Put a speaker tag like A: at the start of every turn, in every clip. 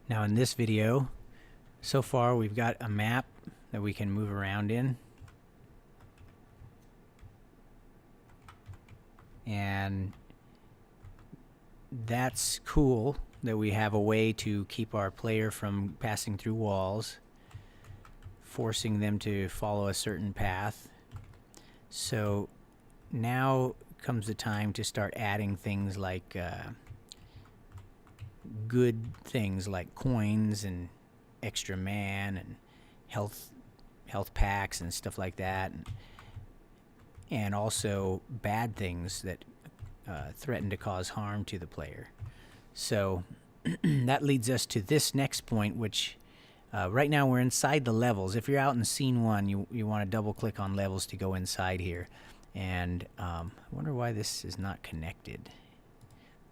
A: Now in this video, so far we've got a map that we can move around in. And that's cool that we have a way to keep our player from passing through walls, forcing them to follow a certain path. So now comes the time to start adding things like good things like coins and extra man and health packs and stuff like that, and also bad things that threaten to cause harm to the player. So that leads us to this next point, which right now we're inside the levels. If you're out in scene 1, you want to double click on levels to go inside here. And I wonder why this is not connected.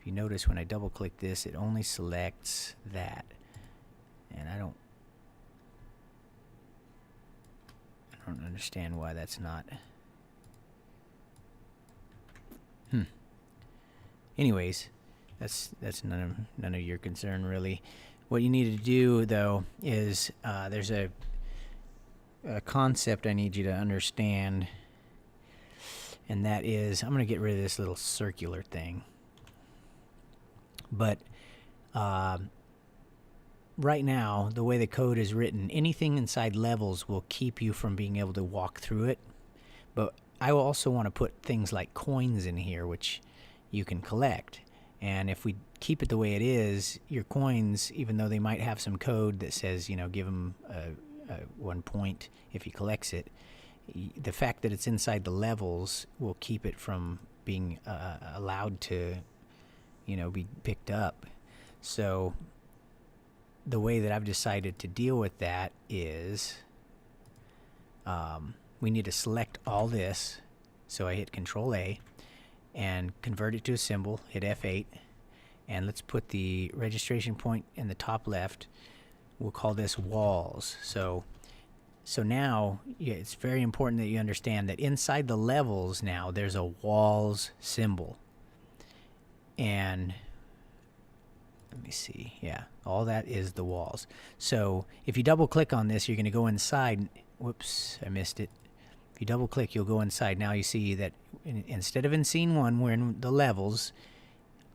A: If you notice, when I double click this, it only selects that, and I don't understand why that's not. Anyways, that's none of your concern really. What you need to do though is there's a concept I need you to understand, and that is, I'm going to get rid of this little circular thing. But right now, the way the code is written, anything inside levels will keep you from being able to walk through it. But I will also want to put things like coins in here, which you can collect. And if we keep it the way it is, your coins, even though they might have some code that says, you know, give them 1 point if he collects it, the fact that it's inside the levels will keep it from being allowed to, you know, be picked up. So the way that I've decided to deal with that is we need to select all this. So I hit Control A and convert it to a symbol, hit F8, and let's put the registration point in the top left. We'll call this walls. So now, yeah, it's very important that you understand that inside the levels now there's a walls symbol. And let me see, yeah, all that is the walls. So if you double click on this, you're going to go inside. Whoops, I missed it. If you double click, you'll go inside. Now you see that instead of in scene 1, we're in the levels,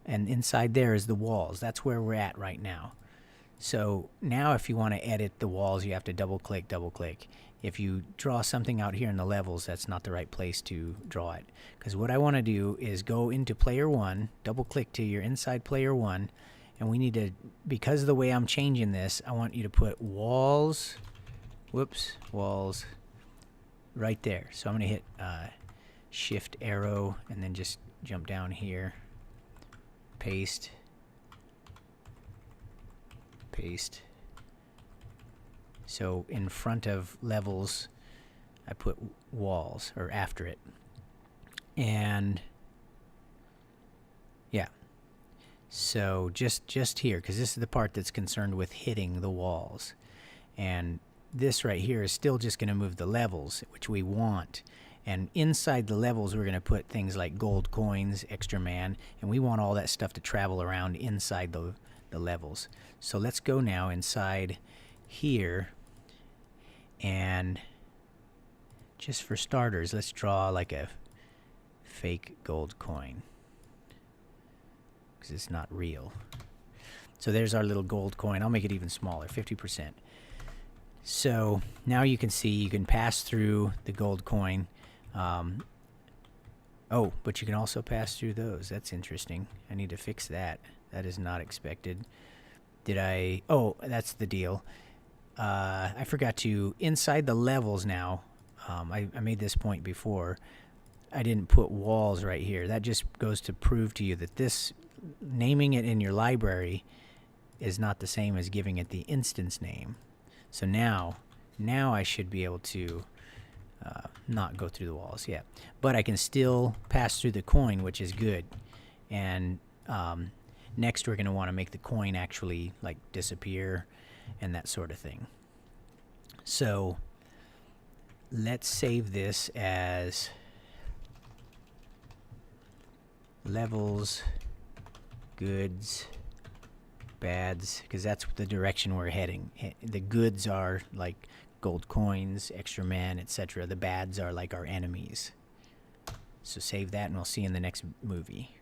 A: and inside there is the walls. That's where we're at right now. So now if you want to edit the walls, you have to double click. If you draw something out here in the levels, that's not the right place to draw it. Because what I want to do is go into player 1, double click to your inside player 1, and we need to, because of the way I'm changing this, I want you to put walls, walls right there. So I'm going to hit shift arrow and then just jump down here, paste. So in front of levels, I put walls, or after it. And yeah, so just here, because this is the part that's concerned with hitting the walls. And this right here is still just going to move the levels, which we want. And inside the levels, we're going to put things like gold coins, extra man, and we want all that stuff to travel around inside the levels. So let's go now inside here, and just for starters, let's draw like a fake gold coin, because it's not real. So there's our little gold coin. I'll make it even smaller, 50%. So now you can see you can pass through the gold coin. Oh, but you can also pass through those. That's interesting. I need to fix that. That is not expected. Oh, that's the deal. I forgot to, inside the levels now, I made this point before. I didn't put walls right here. That just goes to prove to you that this, naming it in your library, is not the same as giving it the instance name. So now I should be able to not go through the walls, yeah. But I can still pass through the coin, which is good. And next we're going to want to make the coin actually like disappear and that sort of thing. So let's save this as levels goods bads, because that's the direction we're heading. The goods are like gold coins, extra man, etc. The bads are like our enemies. So save that, and we'll see you in the next movie.